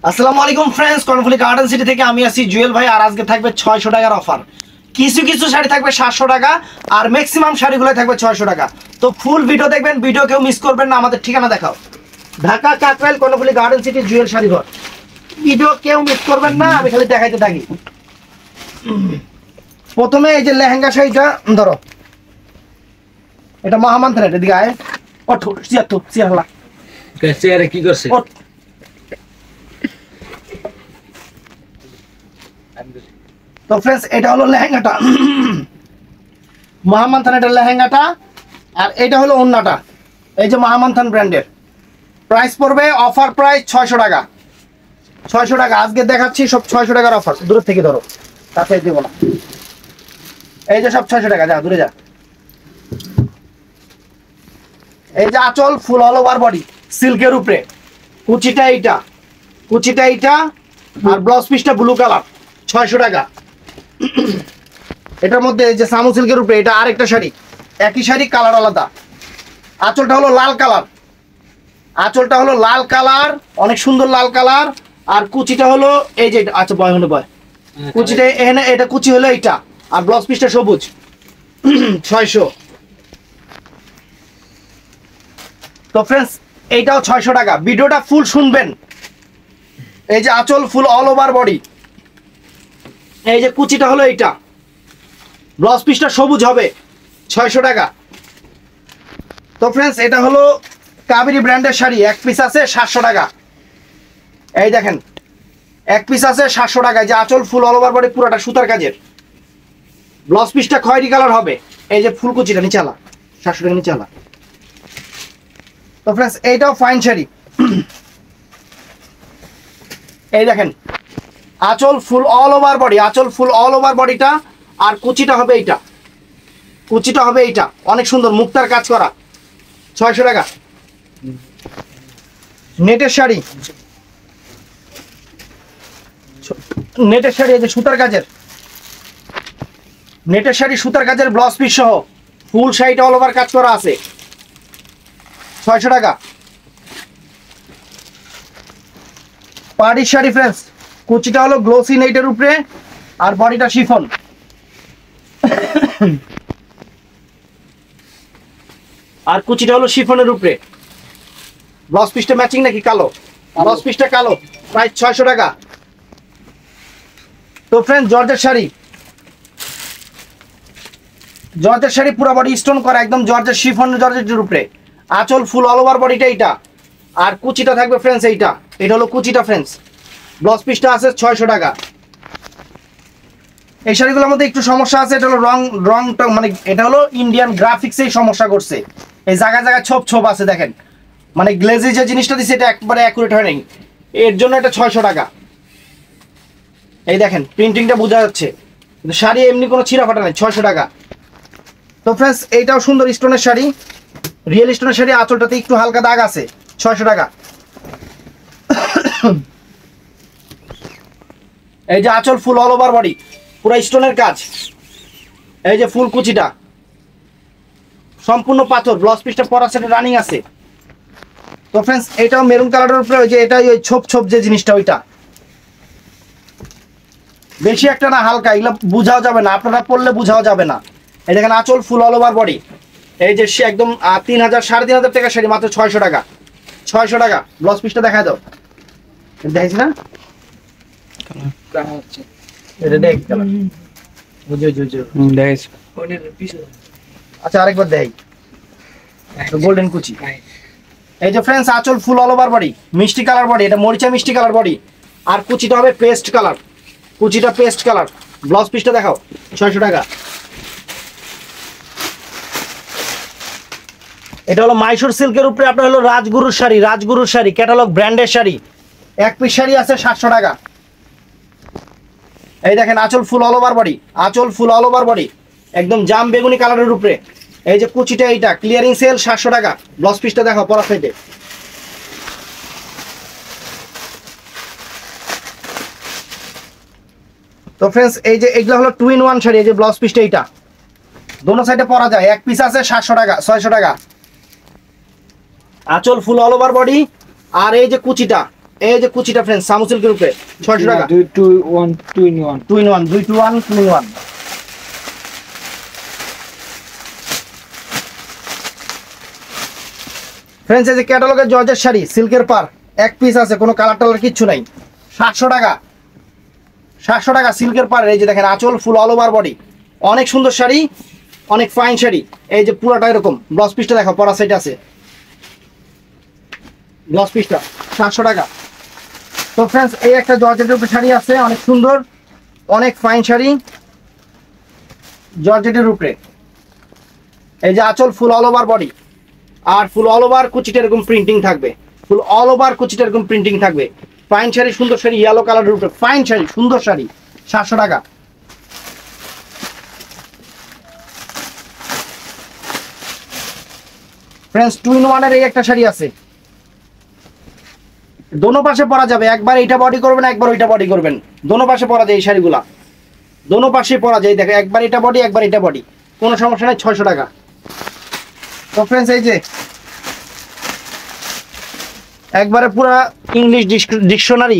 আসসালামু আলাইকুম friends, Karnaphuli garden city থেকে আমি আছি জুয়েল ভাই। আর আজকে থাকবে 600 টাকার অফার। কিছু কিছু শাড়ি থাকবে 700 টাকা, আর ম্যাক্সিমাম শাড়িগুলো থাকবে 600 টাকা। তো ফুল ভিডিও দেখবেন, ভিডিও কেউ মিস করবেন না। আমাদের ঠিকানা দেখাও, ঢাকা কাকরাইল কর্ণফুলী গার্ডেন সিটি জুয়েল শাড়ি ঘর। ভিডিও কেউ মিস করবেন না, আমি খালি দেখাইতে থাকি। প্রথমে এই যে লেহেঙ্গা শাড়িটা ধরো, এটা মহামান থানা, এদিকে আয়। ওঠো, সিয়ালা চেয়ারে কি করছে? তো ফ্রেন্ডস, এটা হলো লেহেঙ্গাটা, মহামান থান, এটা লেহেঙ্গাটা। আর এটা হলো ওড়নাটা, এই যে মহামান থান ব্র্যান্ডের। প্রাইস পড়বে অফার প্রাইস 600 টাকা। 600 টাকা আজকে দেখাচ্ছি, সব 600 টাকার অফার। দূর থেকে ধরো, তাতে দেবো না। এই যে সব 600 টাকা, যা দূরে যা। এই যে আঁচল ফুল অল ওভার বডি সিল্কের উপরে, কুচিটা এইটা, কুচিটা এইটা, আর ব্লাউজ পিসটা ব্লু কালার, 600 টাকা। এটার মধ্যে এই যে সামু সিল্কের উপরে, এটা আরেকটা শাড়ি, একই শাড়ি, কালার আলাদা। আঁচলটা হলো লাল কালার, আঁচলটা হলো লাল কালার, অনেক সুন্দর লাল কালার। আর কুচিটা হলো এই যে, আচ্ছা বয় হলো বয়, কুচিটা এখানে, এটা কুচি হলো এইটা, আর ব্লাউজ পিসটা সবুজ। 600। তো ফ্রেন্ডস, এইটাও 600 টাকা। ভিডিওটা ফুল শুনবেন। এই যে আঁচল ফুল অল ওভার বডি, এই যে কুচিটা হলো এইটা, ব্লাউজ পিসটা সবুজ হবে, 600 টাকা। তো ফ্রেন্ডস, এটা হলো কাবেরী ব্র্যান্ডের শাড়ি, এক পিস আছে 700 টাকা। এই দেখেন, এক পিস আছে 700 টাকায়। যে আঁচল ফুল অল ওভার বডি, পুরোটা সুতার কাজের, ব্লাউজ পিসটা খয়েরি কালার হবে। এই যে ফুল কুচিটা নিচে আলা, 700 টাকা নিচে আলা। তো ফ্রেন্ডস, এইটাও ফাইন শাড়ি। এই দেখেন, আঁচল ফুল অল ওভার বডি, আঁচল ফুল অল ওভার বডিটা, আর কুচিটা হবে এইটা, কুচিটা হবে এইটা, অনেক সুন্দর মুক্তার কাজ করা, 600 টাকা। নেটের শাড়ি, নেটের শাড়ি, এই যে সুতার কাজের, নেটের শাড়ি সুতার কাজের, ব্লাউজ পিস সহ ফুল শাড়িটা অল ওভার কাজ করা আছে, 600 টাকা। পাড়ির শাড়ি ফ্রেন্ডস, কুচিটা হলো গ্লোসি নেটের উপরে, আর বডিটা শিফন। আর কুচিটা হলো শিফনের উপরে, ব্লাউজ পিসটা ম্যাচিং নাকি কালো, ব্লাউজ পিসটা কালো, প্রাইস 600 টাকা। তো ফ্রেন্ডস, জর্জের শাড়ি, জর্জের শাড়ি পুরো বডি স্টোন করা, একদম জর্জের শিফন, জর্জের উপরে, আঁচল ফুল অল ওভার বডিটা এইটা, আর কুচিটা থাকবে ফ্রেন্ডস এইটা, এটা হলো কুচিটা ফ্রেন্ডস, ব্লাউজ পিসটা আছে 600 টাকা। এই শাড়িগুলোর মধ্যে একটু সমস্যা আছে, এটা হলো রংটা, মানে এটা হলো ইন্ডিয়ান গ্রাফিক্সেই সমস্যা করছে। এই জায়গায় জায়গায় ছোপ ছোপ আছে দেখেন, মানে গ্লেজি যে জিনিসটা দিচ্ছে এটা একবারে অ্যাকুরেট হয় নাই, এর জন্য এটা 600 টাকা। এই দেখেন প্রিন্টিংটা বোঝা যাচ্ছে, কিন্তু শাড়ি এমনি কোনো ছিঁড়া ফাটা নেই, 600 টাকা। তো ফ্রেন্ডস, এইটাও সুন্দর স্টোনের শাড়ি, রিয়েল স্টোনের শাড়ি, আঁচলটাতে একটু হালকা দাগ আছে, 600 টাকা। এই যে আঁচল ফুল অল ওভার বডি, পুরো স্টোনের কাজ, এই যে ফুল কুচিটা সম্পূর্ণ পাথর, ব্লাউজ পিসটা পরা সেটা রানিং আছে। তো ফ্রেন্ডস, এটাও মেরুন কালারের উপরে, ওই যে এটা ওই ছোপ ছোপ যে জিনিসটা, ওইটা বেশি একটা না, হালকা, এগুলো বুঝাও যাবে না, আপনারা পড়লে বুঝাও যাবে না। এই দেখেন আঁচল ফুল অল ওভার বডি, এই যে একদম 3000 3500 টাকা শাড়ি, মাত্র 600 টাকা, 600 টাকা। ব্লাউজ পিসটা দেখায় দাও, দেখাইছি না, এটা দেখ কালার, বুঝো বুঝো দেখাইছো? আচ্ছা আরেকবার দেখাই, গোল্ডেন কুচি। এই যে ফ্রেন্ডস, আঁচল ফুল অল ওভার বডি, মিষ্টি কালার বডি, এটা মরিচা মিষ্টি কালার বডি, আর কুচিটা হবে পেস্ট কালার, কুচিটা পেস্ট কালার। ব্লাউজ পিসটা দেখাও, 600 টাকা। এটা হলো মাইসুর সিল্কের উপরে, আপনার হলো রাজগুরুর শাড়ি, রাজগুরুর শাড়ি, ক্যাটালগ ব্র্যান্ডের শাড়ি, এক পিস শাড়ি আছে 700 টাকা। এই দেখেন আঁচল ফুল অল ওভার বডি, আঁচল ফুল অল ওভার বডি, একদম জাম বেগুনি কালারের উপরে। এই যে কুচিটা এইটা, ক্লিয়ারিং সেল 700 টাকা। ব্লাউজ পিসটা দেখাও পরা সাইডে। তো ফ্রেন্ডস, এই যে এগুলো হলো 2 in 1 শাড়ি, এই যে ব্লাউজ পিসটা এইটা, দোনো সাইডে পরা যায়, এক পিস আছে 700 টাকা, 600 টাকা। আঁচল ফুল অল ওভার বডি, আর এই যে কুচিটা, এই যে কুচিটা ফ্রেন্ডস সামু সিল্কের উপরে 600 টাকা 2 2 1 2 in 1 2 in 1 2 to 1 2 in 1 friends এই যে ক্যাটালগের জর্জেট শাড়ি সিল্কের পার এক পিস আছে, কোনো কালার টালার কিচ্ছু নাই। 700 টাকা 700 টাকা সিল্কের পার। এই যে দেখেন আঁচল ফুল অল ওভার বডি, অনেক সুন্দর শাড়ি, অনেক ফাইন শাড়ি। এই যে পুরোটা এরকম, ব্লাউজ পিসটা দেখো পরা সাইড আছে, ব্লাউজ পিসটা 700 টাকা। তো ফ্রেন্ডস এই একটা জর্জেটের উপরে শাড়ি আছে, অনেক সুন্দর, অনেক ফাইন শাড়ি জর্জেটের উপরে। এই যে আঁচল ফুল অল ওভার বডি, আর ফুল অল ওভার কুচিটা এরকম প্রিন্টিং থাকবে, ফুল অল ওভার কুচিটা এরকম প্রিন্টিং থাকবে। ফাইন শাড়ি, সুন্দর শাড়ি, ইয়েলো কালারের উপরে ফাইন শাড়ি, সুন্দর শাড়ি 700 টাকা। ফ্রেন্ডস 2 in 1 এর এই একটা শাড়ি আছে, দোনো পাশে পরা যাবে, একবার এইটা বডি করবেন একবার ওইটা বডি করবেন, দোনো পাশে পরা যায় এই শাড়িগুলা, দোনো পাশে পরা যায়। দেখো একবার এটা বডি একবার এটা বডি, কোনো সমস্যা নাই, 600 টাকা। তো ফ্রেন্ডস এই যে একবারে পুরা ইংলিশ ডিকশনারি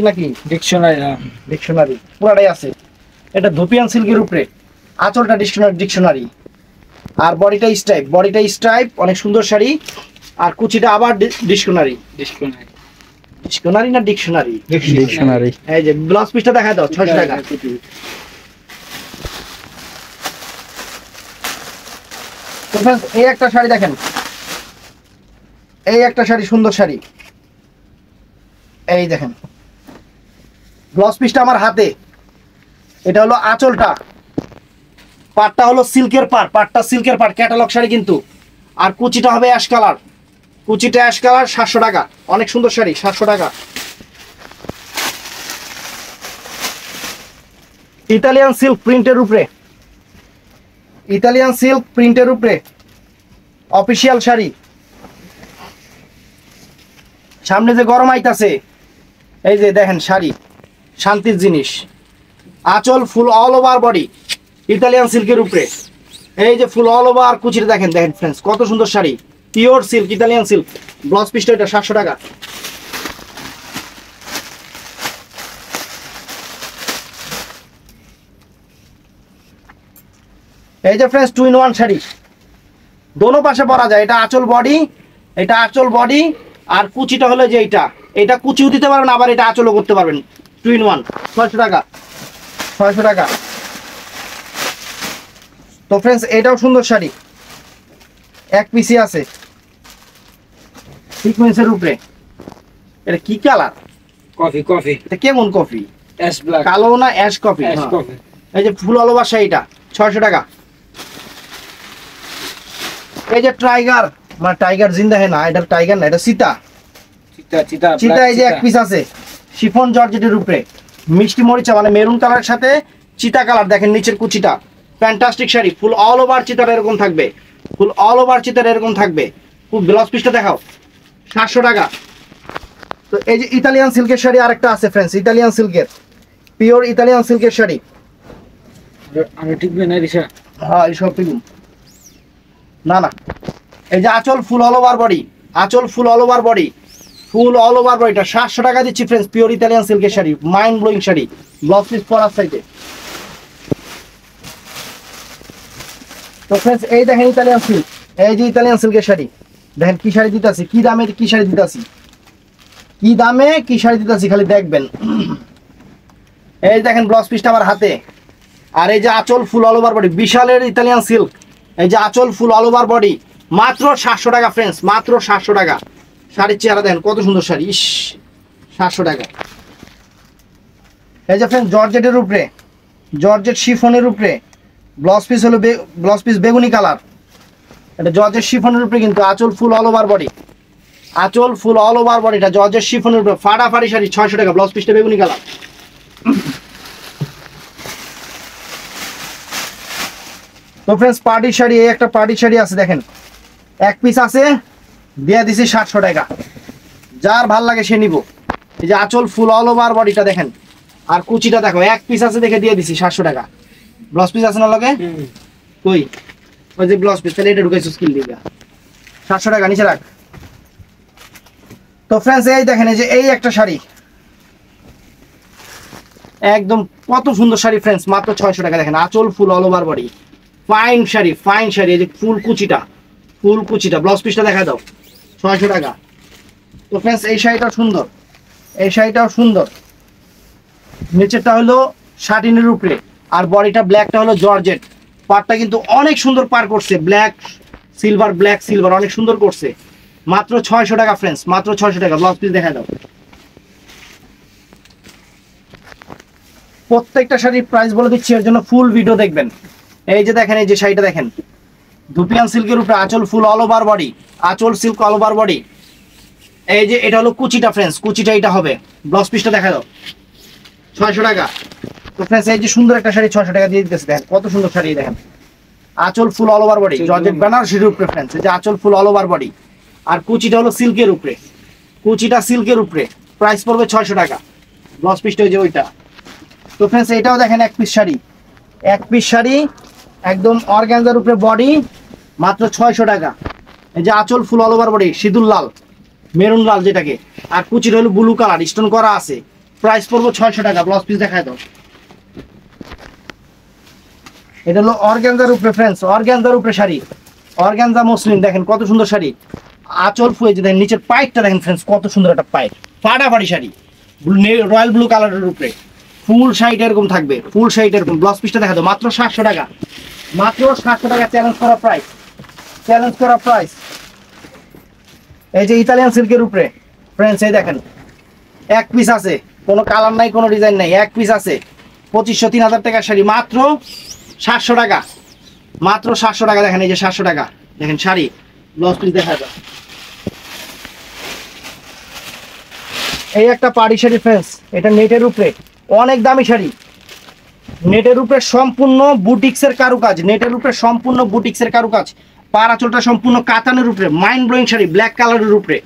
নাকি ডিকশনারি পুরাটাই আছে। এটা ধুপিয়ান সিল্কের উপরে, আঁচলটা ডিকশনারি, আর বডিটা স্ট্রাইপ, অনেক সুন্দর শাড়ি। আর কুচিটা আবার ডিকশনারি না ডিকশনারি, এই যে ব্লাউজ পিসটা দেখা দাও 600 টাকা। তো फ्रेंड्स এই একটা শাড়ি দেখেন, এই একটা শাড়ি, সুন্দর শাড়ি, এই দেখেন ব্লাউজ পিসটা আমার হাতে, এটা হলো আঁচলটা, পাটটা হলো সিল্কের পাটটা সিল্কের পাট, ক্যাটালগ শাড়ি কিন্তু। আর কুচিটা হবে অ্যাশ কালার, কুচিটা অ্যাশ কালার, 700 টাকা, অনেক সুন্দর শাড়ি 700 টাকা। ইতালিয়ান সিল্ক প্রিন্টের উপরে, ইতালিয়ান সিল্ক প্রিন্টের উপরে অফিসিয়াল শাড়ি। সামনে যে গরম আইতাছে, এই যে দেখেন শাড়ি, শান্তির জিনিস, আঁচল full all over body, Italian সিল্কের উপরে। এই যে ফুল অল ওভার কুচিটা দেখেন ফ্রেন্ডস, কত সুন্দর sari, pure silk, Italian silk. Blouse পিসটা এটা 700 টাকা। এই যে ফ্রেন্ডস 2 in 1 শাড়ি, দোনো পাশে পরা যায়। এটা আঁচল বডি, এটা আঁচল বডি, আর কুচিটা হলো যে এটা কুচিও দিতে পারবেন, আবার এটা আঁচলও করতে পারবেন। 2 in 1 600 টাকা, 600 টাকা। তো ফ্রেন্ডস এটাও সুন্দর শাড়ি, এক পিসি আছে, সিকোয়েন্সের উপরে। এটা কি কালার? কফি এটা কেমন কফি? অ্যাশ ব্ল্যাক, কালো না অ্যাশ কফি? এই যে ফুল অল ওভার শাড়িটা 600 টাকা। এই যে টাইগার, মানে টাইগার জিন্দা है না, এটা টাইগার না, এটা চিতা, এই যে এক পিস আছে, শিফন জর্জেটের উপরে, মিষ্টি মরিচা মানে মেরুন কালারের সাথে চিতা কালার। দেখেন নিচের কুচিটা, fantastic sari, full all over চিতাটা এরকম থাকবে, ফুল অল ওভার চিতাটা এরকম থাকবে। খুব ব্লাউজ পিসটা দেখাও, 700 টাকা। তো এই যে ইতালিয়ান সিল্কের শাড়ি আরেকটা আছে ফ্রেন্ডস, ইতালিয়ান সিল্কের, পিওর ইতালিয়ান সিল্কের শাড়ি। আমি ঠিক না রিসা, হ্যাঁ এই সব পিগুম না। এই যে আঁচল ফুল অল ওভার বডি, আঁচল ফুল অল ওভার বডি, ফুল অল ওভার বডিটা 700 টাকা দিচ্ছি ফ্রেন্ডস, পিওর ইতালিয়ান সিল্কের sari, mind blowing sari. Blouse piece পরার সাইডে। তো ফ্রেন্ডস এই দেখেন ইতালিয়ান সিল্ক, এই যে ইতালিয়ান সিল্কের শাড়ি দেখেন কি শাড়ি দিতাছি, কি দামে কি শাড়ি দিতাছি, কি দামে কি শাড়ি দিতাছি খালি দেখবেন। এই দেখেন ব্লাউজ পিসটা আমার হাতে, আর এই যে আঁচল ফুল অল ওভার বডি, বিশালের ইতালিয়ান সিল্ক। এই যে আঁচল ফুল অল ওভার বডি, মাত্র 700 টাকা ফ্রেন্ডস, মাত্র 700 টাকা। শাড়ির চেহারা দেখেন কত সুন্দর শাড়ি, ইস 700 টাকা। এই যে ফ্রেন্ডস জর্জেটের উপরে, জর্জেট শিফনের উপরে, ব্লাউজ পিস হলো ব্লাউজ পিস বেগুনি কালার, এটা জর্জেট শিফনের উপরে কিন্তু আঁচল ফুল অল ওভার বডি, আঁচল ফুল অল ওভার বডিটা জর্জেট শিফনের উপরে, ফাটাফাটি শাড়ি 600 টাকা। ব্লাউজ পিসটা বেগুনি কালার। তো ফ্রেন্ডস পার্টি শাড়ি, এই একটা পার্টি শাড়ি আছে দেখেন, এক পিস আছে, দিয়ে দিছি 700 টাকা, যার ভাল লাগে সে নিব। এই যে আঁচল ফুল অল ওভার বডিটা দেখেন, আর কুচিটা দেখো, এক পিস আছে দেখে দিয়ে দিছি 700 টাকা। ব্লাউজ পিস আছে না লগে? কই ওই যে ব্লাউজ পিস, তাহলে এটা ঢুকাইছো স্কিল দিবা 700 টাকা, নিচে রাখ। তো ফ্রেন্ডস এই দেখেন এই যে এই একটা শাড়ি, একদম কত সুন্দর শাড়ি ফ্রেন্ডস, মাত্র 600 টাকা। দেখেন আঁচল full all over body, fine sari, fine sari. এই যে ফুল কুচিটা ব্লাউজ পিসটা দেখা দাও, 600 টাকা। তো ফ্রেন্ডস এই শাড়িটাও সুন্দর, এই শাড়িটাও সুন্দর। নিচেরটা হলো শাটিনের উপরে, আর বডিটা ব্ল্যাকটা হলো জর্জেট। পাড়টা কিন্তু অনেক সুন্দর পার করছে, ব্ল্যাক সিলভার অনেক সুন্দর করছে। মাত্র 600 টাকা ফ্রেন্ডস, মাত্র 600 টাকা। ব্লাউজ পিস দেখা দাও। প্রত্যেকটা শাড়ির প্রাইস বলে দিচ্ছি, এর জন্য ফুল ভিডিও দেখবেন। এই যে দেখেন, এই যে শাড়িটা দেখেন, ধুপিয়ান সিল্কের উপরে আঁচল ফুল অল ওভার বডি, আঁচল সিল্ক অল ওভার বডি। এই যে এটা হলো কুচিটা ফ্রেন্ডস, কুচিটা এটা হবে। ব্লাউজ পিসটা দেখা দাও, 600 টাকা। তো ফ্রেন্ডস এই যে সুন্দর একটা শাড়ি 600 টাকা দিয়ে দিতেছে। দেখেন কত সুন্দর শাড়ি, দেখেন আঁচল full all over body, georgette বেনারসির উপরে ফ্রেন্ডস। এই যে আঁচল ফুল অল ওভার বডি, আর কুচিটা হলো সিল্কের উপরে, কুচিটা সিল্কের উপরে। প্রাইস পড়বে 600 টাকা। ব্লাউজ পিসটা ওই যে ওইটা। তো ফ্রেন্ডস এটাও দেখেন এক পিস শাড়ি একদম অর্গানজার উপরে বডি, মাত্র 600 টাকা। এই যে আঁচল ফুল অল ওভার বডি, সিঁদুর লাল, মেরুন লাল যেটাকে, আর কুচির হলো ব্লু কালার, স্টোন করা আছে। প্রাইস পড়বো 600 টাকা। ব্লাউজ পিস দেখায় দাও। এটা হলো অর্গানজার উপরে ফ্রেন্ডস, অর্গানজার উপরে শাড়ি, অর্গানজা মসলিন। দেখেন কত সুন্দর শাড়ি, আঁচল ফুয়ে যে দেখেন নিচের পাইপটা দেখেন ফ্রেন্ডস, কত সুন্দর একটা পাইপ, ফাটাফাটি শাড়ি, রয়্যাল ব্লু কালারের উপরে। ফুল শাড়ি এরকম থাকবে, ফুল শাড়ি এরকম। ব্লাউজ পিসটা দেখা দাও, মাত্র 700 টাকা, মাত্র 700 টাকা। চ্যালেঞ্জ করা প্রাইস। এই যে ইতালিয়ান সিল্কের উপরে ফ্রেন্ডস, এই দেখেন এক পিস আছে, কোনো কালার নাই, কোনো ডিজাইন নাই, এক পিস আছে। 2500 3000 টাকার শাড়ি, মাত্র 700 টাকা, মাত্র 700 টাকা। দেখেন এই যে 700 টাকা, দেখেন শাড়ি। ব্লাউজ পিস দেখা দাও। এই একটা পাড়ি শাড়ি ফ্রেন্ডস, এটা নেটের উপরে, অনেক দামি শাড়ি, নেটের উপরে সম্পূর্ণ বুটিক্সের কারুকাজ, নেটের উপরে সম্পূর্ণ বুটিক্সের কারুকাজ। পাড়াচলটা সম্পূর্ণ কাতানের উপরে, মাইন্ড ব্লোয়িং শাড়ি, ব্ল্যাক কালারের উপরে।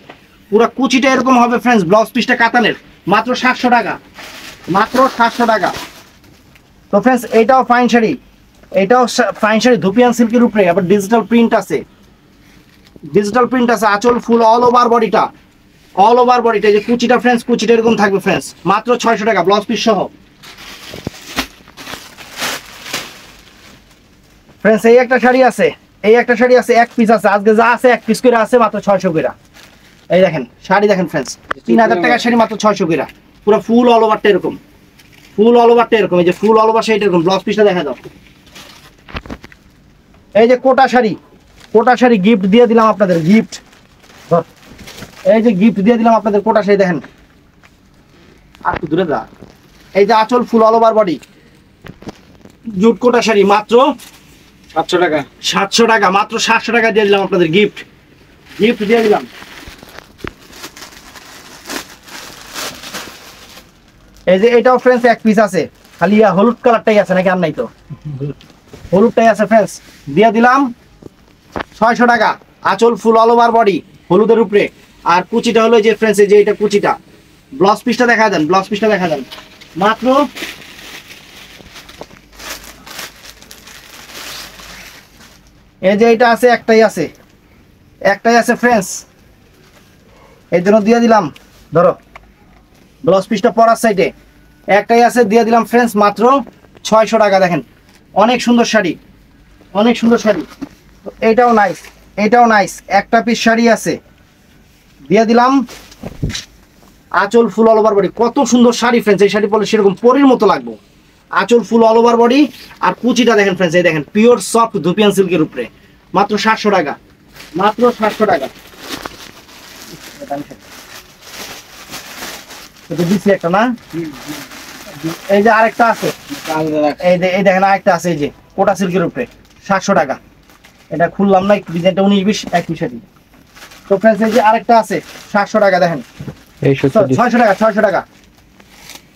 পুরো কুচিটা এরকম হবে ফ্রেন্ডস, ব্লাউজ পিসটা কাতানের, মাত্র 700 টাকা, মাত্র 700 টাকা। তো ফ্রেন্ডস এটাও ফাইন শাড়ি, ধুপিয়ান সিল্কের উপরে, আবার ডিজিটাল প্রিন্ট আছে, আঁচল ফুল অল ওভার বডিটা, এই যে কুচিটা ফ্রেন্ডস, কুচিটা এরকম থাকবে ফ্রেন্ডস, মাত্র 600 টাকা। ব্লাউজ পিস সহ। ফ্রেন্ডস এই একটা শাড়ি আছে, এক পিস আছে, আজকে যা আছে এক পিস করে আছে, মাত্র 600 করে। এই দেখেন শাড়ি, দেখেন ফ্রেন্ডস 3000 টাকার শাড়ি, মাত্র 600 করে। পুরো ফুল অল ওভারটা এরকম, এই যে ফুল অল ওভার শাড়িটা এরকম। ব্লাউজ পিসটা দেখা দাও। এই যে কোটা শাড়ি গিফট দিয়ে দিলাম আপনাদের, এই যে গিফট দিয়ে দিলাম আপনাদের কোটা শাড়ি। দেখেন আর একটু দূরে যা। এই যে আঁচল full all over body, jute Kota sari, মাত্র 700 টাকা, 700 টাকা, মাত্র 700 টাকা দিয়ে দিলাম আপনাদের গিফট দিয়ে দিলাম। এই যে এটাও ফ্রেন্ডস এক পিস আছে, খালি হলুদ কালারটাই আছে, নাকি আর নাই? তো হলুদটাই আছে ফ্রেন্ডস, দিয়ে দিলাম 600 টাকা। আঁচল ফুল অল ওভার বডি, হলুদের উপরে, আর কুচিটা হলো যে ফ্রেন্ডস, এই যে এটা কুচিটা। ব্লাউজ পিসটা দেখা দেন, মাত্র এই যে এটা আছে, একটাই আছে ফ্রেন্ডস, এই জন্য দিয়ে দিলাম। ধরো ব্লাউজ পিসটা পরার সাইডে একটাই আছে, দিয়ে দিলাম ফ্রেন্ডস, মাত্র 600 টাকা। দেখেন অনেক সুন্দর শাড়ি, এটাও নাইস, একটা পিস শাড়ি আছে, দিয়ে দিলাম। আঁচল ফুল অল ওভার বডি, কত সুন্দর শাড়ি ফ্রেন্ডস, এই শাড়ি পরলে সেরকম পরীর মতো লাগবে। আঁচল ফুল অল ওভার বডি, আর কুচিটা দেখেন ফ্রেন্ডস, এই দেখেন পিওর সফট ধুপিয়ান সিল্কের উপরে, মাত্র 700 টাকা, মাত্র 700 টাকা। এটা দিচ্ছি একটা না, এই যে আরেকটা আছে, এই দেখেন আরেকটা আছে, এই যে কোটা সিল্কের উপরে, 700 টাকা। এটা খুললাম না, একটু ডিজাইনটা 19-20 এক বিষয়টি। তো ফ্রেন্ডস এই যে আরেকটা আছে 700 টাকা। দেখেন 600 টাকা,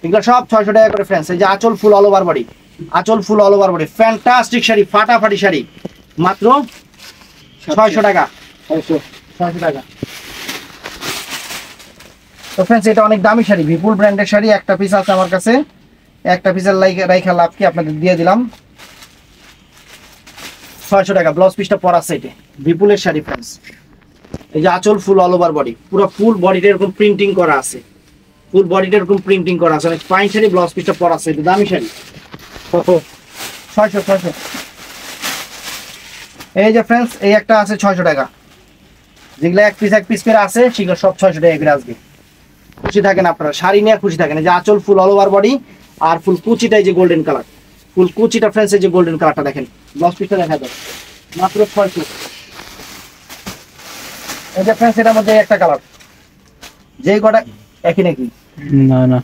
এগুলো সব 600 টাকা করে ফ্রেন্ডস। এই যে আঁচল full all over body, fantastic sari, ফাটাফাটি শাড়ি, মাত্র 600 টাকা, 600 টাকা। তো ফ্রেন্ডস এটা অনেক দামি শাড়ি, বিপুল ব্র্যান্ডের শাড়ি, একটা পিস আছে আমার কাছে, একটা পিসের রাইখা লাভ কি আপনাদের দিয়ে দিলাম 600 টাকা। ব্লাউজ পিসটা পরা সাইডে, বিপুলের শাড়ি ফ্রেন্ডস, এই যে আঁচল ফুল অল ওভার বডি, পুরো ফুল বডিটা এরকম প্রিন্টিং করা আছে, ফুল বডিটা এরকম প্রিন্টিং করা আছে, অনেক ফাইন শাড়ি, ব্লাউজ পিসটা পরা আছে, এটা দামি শাড়ি। 600। এই যে ফ্রেন্ডস এই একটা আছে 600 টাকা, যেগুলো এক পিস করে আছে সেগুলো সব 600 টাকা করে আসবে। খুশি থাকেন আপনারা, শাড়ি নিয়ে খুশি থাকেন। এই যে আঁচল ফুল অল ওভার বডি, আর ফুল কুচিটা এই যে গোল্ডেন কালার, ফুল কুচিটা ফ্রেন্ডস এই যে গোল্ডেন কালারটা দেখেন, ব্লাউজ পিসটা দেখা যায় মাত্র 600। এই যে ফ্রেন্ডস এটার মধ্যে একটা কালার, যেই কটা একই নাকি না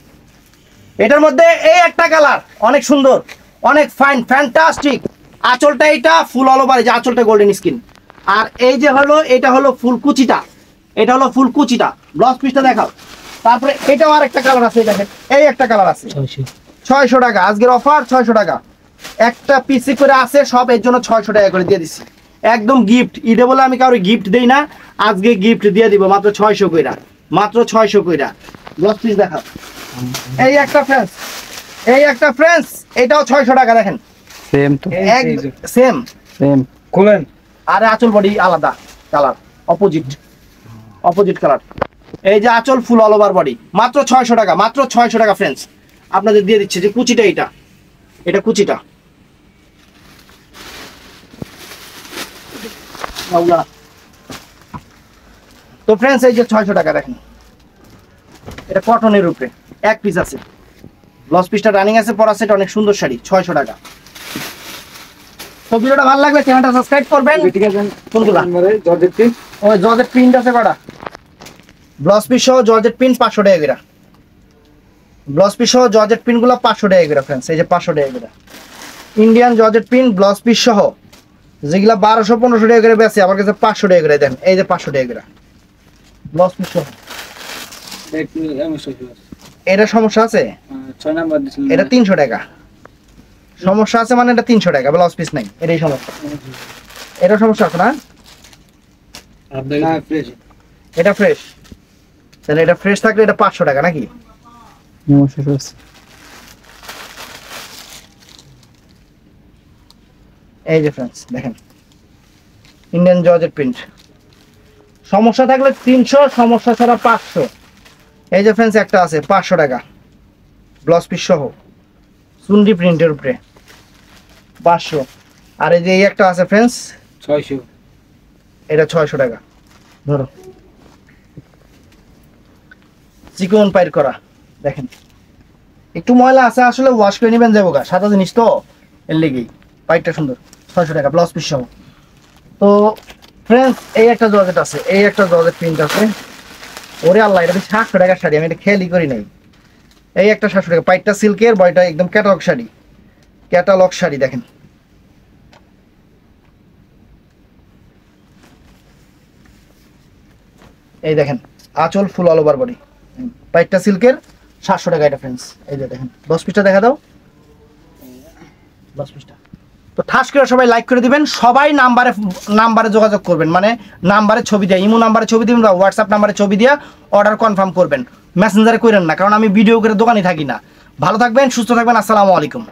এটার মধ্যে এই একটা কালার অনেক সুন্দর, অনেক ফাইন, ফ্যান্টাস্টিক। আঁচলটা এটা ফুল অল ওভার, যে আঁচলটা গোল্ডেন স্কিন, আর এই যে হলো এটা হলো ফুল কুচিটা, এটা হলো ফুল কুচিটা, ব্লাউজ পিসটা দেখাও। তারপরে এটাও আরেকটা কালার আছে, দেখেন এই একটা কালার আছে 600 টাকা, আজকের অফার 600 টাকা, একটা পিসি করে আছে সব, এর জন্য 600 টাকা করে দিয়ে দিচ্ছি, একদম গিফট। ঈদে বলে আমি কাউকে গিফট দেই না, আজকে গিফট দিয়ে দিব মাত্র 600 কইরা, মাত্র 600 কইরা। ব্লাউজ পিস দেখাও। এই একটা ফ্রেন্ডস এটাও 600 টাকা, দেখেন সেম তো, সেম খুলেন। আর আঁচল বডি আলাদা কালার, অপোজিট কালার। এই যে আঁচল ফুল অল ওভার বডি, মাত্র 600 টাকা, মাত্র 600 টাকা ফ্রেন্ডস আপনাদের দিয়ে দিচ্ছে। যে কুচিটা এটা কুচিটা তো ফ্রেন্ডস এই যে 600 টাকা, দেখেন এটা কটনের উপরে এক পিস আছে, ব্লাউজ পিসটা রানিং আছে, পরা সেট অনেক সুন্দর শাড়ি, 600 টাকা। তো ভিডিওটা ভালো লাগলে চ্যানেলটা সাবস্ক্রাইব করবেন। কোনগুলা জর্জেট প্রিন্ট, ওই জর্জেট প্রিন্ট আছে কটা, ব্লাউজ পিস সহ জর্জেট প্রিন্ট 500 টাকা করে, ব্লাউজ পিস সহ জর্জেট প্রিন্ট গুলো 500 টাকা করে ফ্রেন্ডস। এই যে 500 টাকা করে Indian georgette print blouse piece সহ, যেগুলা 1200-1500 টাকা করে বেচে আমার কাছে 500 টাকা করে দেন। এই যে 500 টাকা করে ব্লাউজ পিস সহ। এটা সমস্যা আছে, 6 নাম্বার দিছিলেন, এটা 300 টাকা সমস্যা আছে, মানে এটা 300 টাকা, ব্লাউজ পিস নাই, এটাই সমস্যা। এটা সমস্যা আছে না, এটা ফ্রেশ, তাহলে এটা ফ্রেশ থাকলে এটা 500 টাকা নাকি। এই যে ফ্রেন্ডস দেখেন ইন্ডিয়ান জর্জেট প্রিন্ট, সমস্যা থাকলে 300, সমস্যা ছাড়া 500। এই যে ফ্রেন্ডস একটা আছে 500 টাকা, ব্লাউজ পিস সহ সুন্ডি প্রিন্টের উপরে 500। আর এই যে এই একটা আছে ফ্রেন্ডস 600, এটা 600 টাকা। ধরো চিকন পাইর করা, দেখেন একটু ময়লা আছে, আসলে ওয়াশ করে নেবেন যাবো গা, সাদা জিনিস তো এর লেগেই। পাইরটা সুন্দর, 600 টাকা ব্লাউজ পিস সহ। তো ফ্রেন্ডস এই একটা জর্জেট আছে, এই একটা জর্জেট প্রিন্ট আছে, ওরে আল্লাহ এটা 700 টাকার শাড়ি, আমি এটা খেয়ালই করি নাই। এই একটা 700 টাকা, পাইরটা সিল্কের, বয়টা একদম ক্যাটালগ শাড়ি, দেখেন এই দেখেন আঁচল ফুল অল ওভার বডি, পাইরটা সিল্কের, 700 টাকা এটা ফ্রেন্ডস। এই যে দেখেন ব্লাউজ পিসটা দেখা দাও, ব্লাউজ পিসটা। তো ঠাস করে সবাই লাইক করে দিবেন, সবাই নাম্বারে যোগাযোগ করবেন, মানে নাম্বারে ছবি দিয়ে, ইমো নাম্বারে ছবি দিবেন বা হোয়াটসঅ্যাপ নাম্বারে ছবি দিয়ে অর্ডার কনফার্ম করবেন, মেসেঞ্জারে করেন না, কারণ আমি ভিডিও করে দোকানে থাকি না। ভালো থাকবেন, সুস্থ থাকবেন, আসসালামু আলাইকুম।